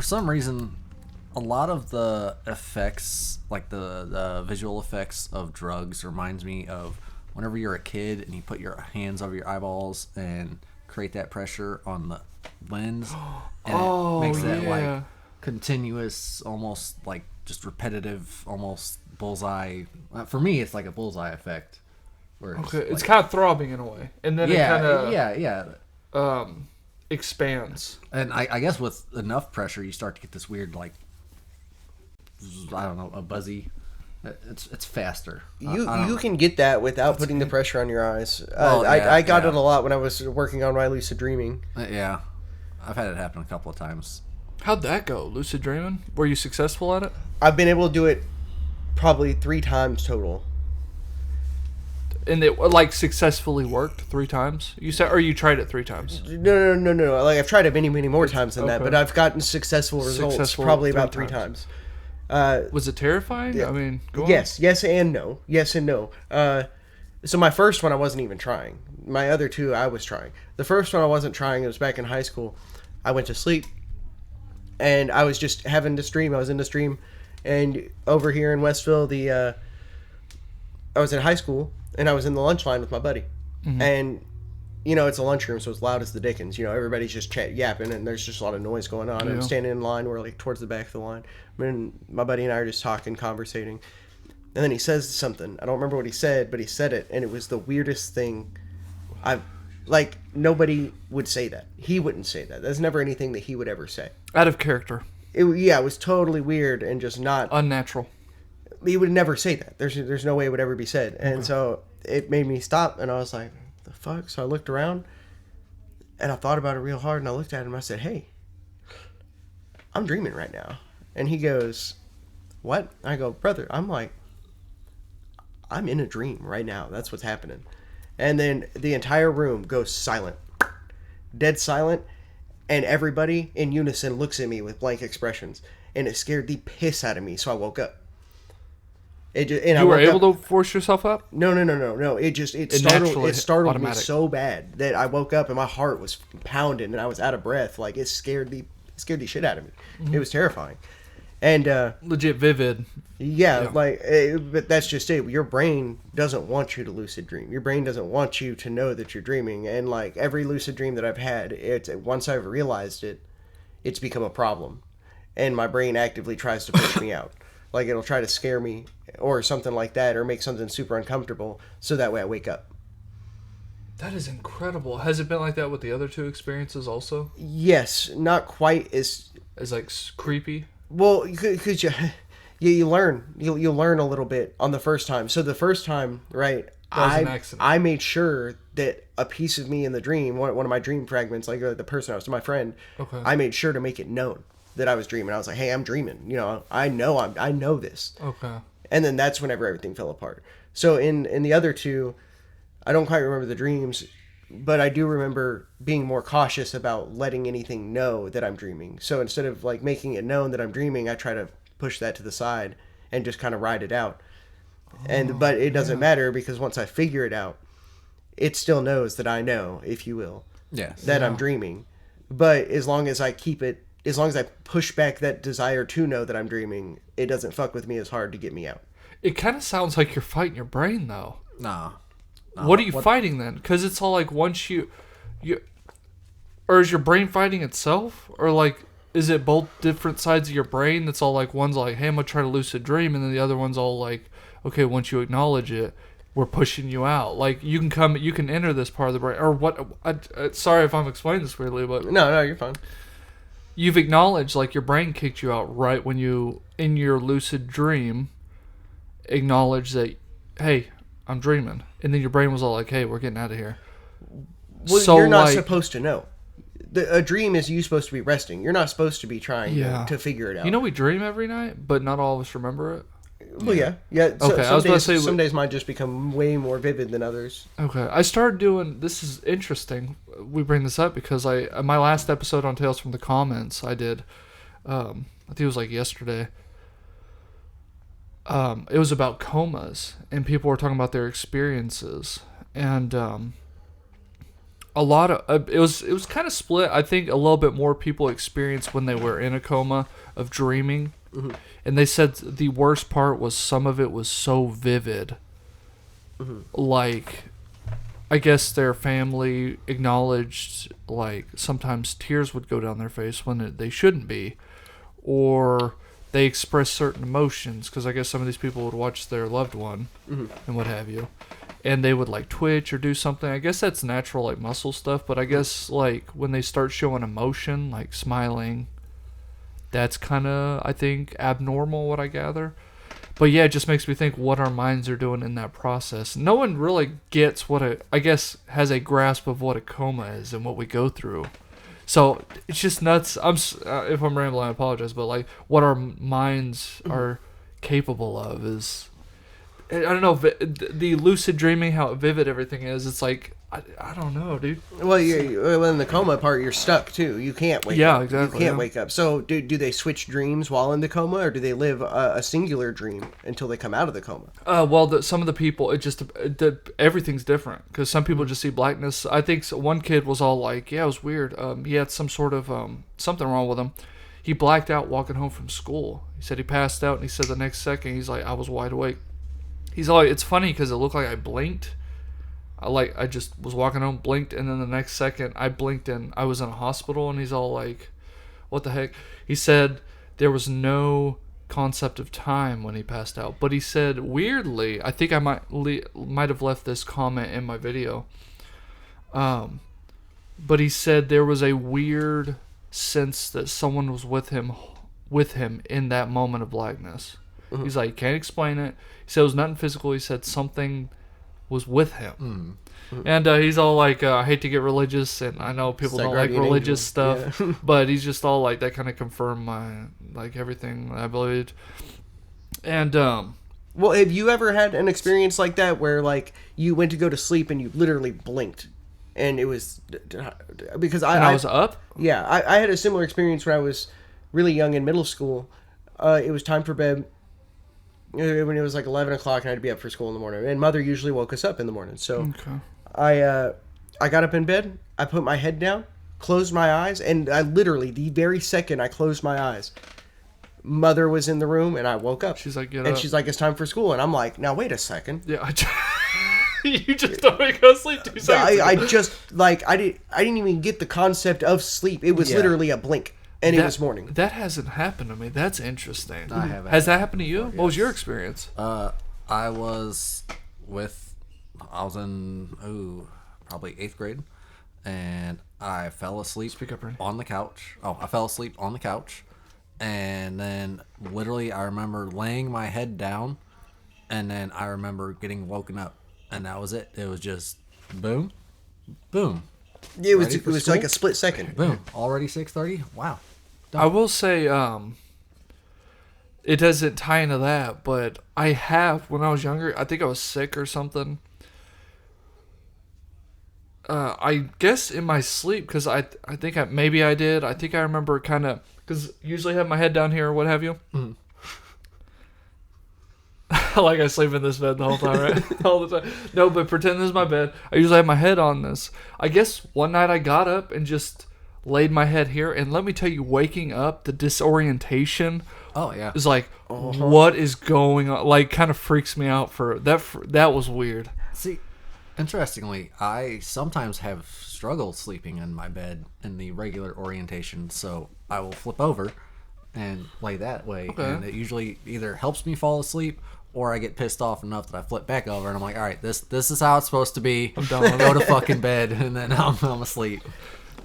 for some reason, a lot of the effects, like the visual effects of drugs, reminds me of whenever you're a kid and you put your hands over your eyeballs and create that pressure on the lens, and it makes that like continuous, almost like just repetitive, almost bullseye. For me, it's like a bullseye effect. Where it's kind of throbbing in a way, and then it kind of expands. And I guess with enough pressure, you start to get this weird, like, I don't know, a buzzy. It's faster. You can get that without putting the pressure on your eyes. I got it a lot when I was working on my lucid dreaming. Yeah, I've had it happen a couple of times. How'd that go? Lucid dreaming? Were you successful at it? I've been able to do it probably 3 times total. And it like successfully worked 3 times? You said, or you tried it 3 times? No. Like I've tried it many more times than that, but I've gotten successful results probably about 3 times. Was it terrifying? Yeah. I mean, yes and no. Yes and no. So my first one I wasn't even trying. My other 2 I was trying. The first one I wasn't trying. It was back in high school. I went to sleep, and I was just having this dream. I was in this dream, and over here in Westville, I was in high school, and I was in the lunch line with my buddy. Mm-hmm. And, it's a lunchroom, so it's loud as the dickens. Everybody's just yapping, and there's just a lot of noise going on. Yeah. I'm standing in line. We're, like, towards the back of the line. And my buddy and I are just talking, conversating. And then he says something. I don't remember what he said, but he said it, and it was the weirdest thing nobody would say that. He wouldn't say that. That's never anything that he would ever say. Out of character. It was totally weird and just not... unnatural. He would never say that. There's no way it would ever be said. And so it made me stop, and I was like, the fuck? So I looked around, and I thought about it real hard, and I looked at him, and I said, hey, I'm dreaming right now. And he goes, what? I go, brother, I'm in a dream right now. That's what's happening. And then the entire room goes silent. Dead silent. And everybody in unison looks at me with blank expressions. And it scared the piss out of me, so I woke up. You were able to force yourself up? No. It startled me so bad that I woke up and my heart was pounding and I was out of breath. Like, it scared the shit out of me. Mm-hmm. It was terrifying. And legit vivid. Yeah. But that's just it. Your brain doesn't want you to lucid dream. Your brain doesn't want you to know that you're dreaming. And like every lucid dream that I've had, once I've realized it, it's become a problem. And my brain actively tries to push me out. Like, it'll try to scare me or something like that, or make something super uncomfortable, so that way I wake up. That is incredible. Has it been like that with the other 2 experiences also? Yes, not quite as like creepy. Well, because you learn you'll learn a little bit on the first time. So the first time, right? I made sure that a piece of me in the dream, one of my dream fragments, like the person I was, my friend, I made sure to make it known that I was dreaming. I was like, hey, I'm dreaming. I know this. Okay. And then that's whenever everything fell apart. So in the other 2, I don't quite remember the dreams, but I do remember being more cautious about letting anything know that I'm dreaming. So instead of like making it known that I'm dreaming, I try to push that to the side and just kind of ride it out. But it doesn't matter, because once I figure it out, it still knows that I know, if you will, that I'm dreaming. But as long as I push back that desire to know that I'm dreaming, it doesn't fuck with me as hard to get me out. It kind of sounds like you're fighting your brain, though. No. What are you fighting then? Because it's all like once you... Or is your brain fighting itself? Or like, is it both different sides of your brain that's all like, one's like, hey, I'm going to try to lucid dream, and then the other one's all like, okay, once you acknowledge it, we're pushing you out. Like, you can enter this part of the brain. Or what... sorry if I'm explaining this weirdly, but... No, you're fine. You've acknowledged, like, your brain kicked you out right when you, in your lucid dream, acknowledge that, hey, I'm dreaming. And then your brain was all like, hey, we're getting out of here. Well, so you're not supposed to know. A dream is you supposed to be resting. You're not supposed to be trying to figure it out. We dream every night, but not all of us remember it. Well, yeah. Okay, I was about to say, some days might just become way more vivid than others. Okay, I started doing. This is interesting. We bring this up because my last episode on Tales from the Comments, I did. I think it was like yesterday. It was about comas, and people were talking about their experiences. And a lot of it was kind of split. I think a little bit more people experienced when they were in a coma of dreaming, and they said the worst part was some of it was so vivid. Like, I guess their family acknowledged, like, sometimes tears would go down their face when they shouldn't be, or they express certain emotions, because I guess some of these people would watch their loved one and what have you, and they would, like, twitch or do something. I guess that's natural, like, muscle stuff, but I guess, like, when they start showing emotion, like smiling, that's kind of, I think, abnormal, what I gather. But yeah, it just makes me think what our minds are doing in that process. No one really gets I guess, has a grasp of what a coma is and what we go through. So it's just nuts. If I'm rambling, I apologize. But like, what our minds are capable of is, I don't know, the lucid dreaming, how vivid everything is. It's like, I don't know, dude. Well, in the coma part, you're stuck too. You can't wake up. Yeah, exactly. You can't wake up. So do they switch dreams while in the coma, or do they live a singular dream until they come out of the coma? Well, some of the people, everything's different, because some people just see blackness. I think one kid was all like, yeah, it was weird. He had some sort of something wrong with him. He blacked out walking home from school. He said he passed out, and he said the next second he's like, I was wide awake. He's all like, it's funny because it looked like I blinked. I just was walking home, blinked, and then the next second I blinked and I was in a hospital. And he's all like, what the heck? He said there was no concept of time when he passed out. But he said, weirdly, I think I might have left this comment in my video. But he said there was a weird sense that someone was with him in that moment of blackness. He's like, can't explain it. He said it was nothing physical. He said something was with him. And he's all like, I hate to get religious, and I know people don't like religious stuff, but he's just all like, that kind of confirmed my, like, everything I believed. And well, have you ever had an experience like that where, like, you went to go to sleep and you literally blinked, and it was because I was up? Yeah, I had a similar experience when I was really young in middle school. It was time for bed. When it was like 11 o'clock and I had to be up for school in the morning. And Mother usually woke us up in the morning. So I got up in bed. I put my head down, closed my eyes, and I literally, the very second I closed my eyes, Mother was in the room and I woke up. She's like, get up. And she's like, it's time for school. And I'm like, now wait a second. Yeah, you just don't make go sleep 2 seconds. I just, like, I didn't even get the concept of sleep. It was literally a blink. And it was morning. That hasn't happened to me. That's interesting. I haven't. Has that happened to you? What was your experience? I was in probably 8th grade, and I fell asleep on the couch. I fell asleep on the couch, and then literally I remember laying my head down, and then I remember getting woken up, and that was it. It was just boom, boom. It was like a split second. Boom. Already 6:30. Wow. I will say, it doesn't tie into that, but I have, when I was younger, I think I was sick or something. I guess in my sleep, because I think maybe I did. I think I remember kind of, because usually I have my head down here or what have you. Like I sleep in this bed the whole time, right? All the time. No, but pretend this is my bed. I usually have my head on this. I guess one night I got up and just laid my head here, and let me tell you, waking up, the disorientation is like, what is going on? Like, kind of freaks me out for that. That was weird. See, interestingly, I sometimes have struggled sleeping in my bed in the regular orientation, so I will flip over and lay that way, and it usually either helps me fall asleep or I get pissed off enough that I flip back over and I'm like, all right, this is how it's supposed to be. I'm done. Go to fucking bed, and then I'm asleep.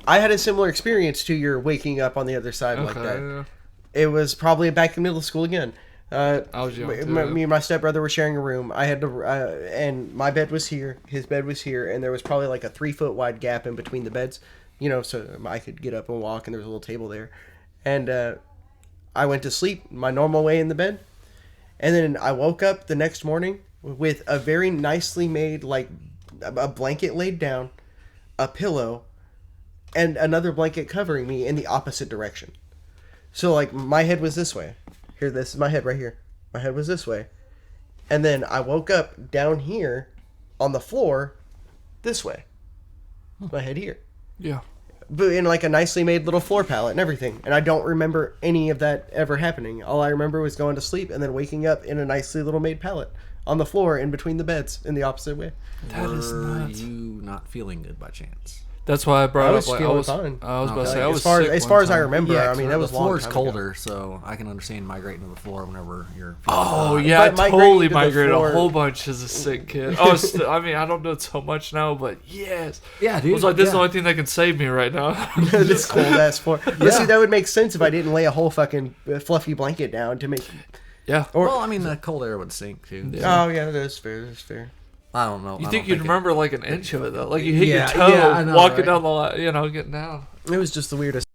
I had a similar experience to your waking up on the other side like that. Yeah. It was probably back in middle school again. I was young too. Me and my stepbrother were sharing a room. I had to, and my bed was here, his bed was here, and there was probably like a 3-foot wide gap in between the beds, so I could get up and walk, and there was a little table there. And I went to sleep my normal way in the bed, and then I woke up the next morning with a very nicely made, like, a blanket laid down, a pillow, and another blanket covering me in the opposite direction. So, like, my head was this way. Here, this is my head right here. My head was this way. And then I woke up down here on the floor this way. My head here. Yeah. But in like a nicely made little floor pallet and everything. And I don't remember any of that ever happening. All I remember was going to sleep and then waking up in a nicely little made pallet on the floor in between the beds in the opposite way. That is Were nuts. you not feeling good by chance? That's why I brought I was up. Like, feeling fine. I was about to Okay. say I Like, was as sick far one as I time. remember, I mean, that was the a long floor is time ago. colder, so I can understand migrating to the floor whenever you're. Oh feeling yeah, I But migrating totally to the migrated floor- a whole bunch as a sick kid. Oh, I mean, I don't do it so much now, but yes. Yeah, I dude. was like, this is the yeah. only thing that can save me right now. This cold ass floor. But see, that would make sense if I didn't lay a whole fucking fluffy blanket down to make. Yeah. Well, I mean, the cold air would sink too. Yeah. Oh yeah, that is fair. That's fair. I don't know. You I think don't you'd it- remember like an inch of it though? Like you hit Yeah, your toe yeah, I know, walking right? down the line, getting down. It was just the weirdest.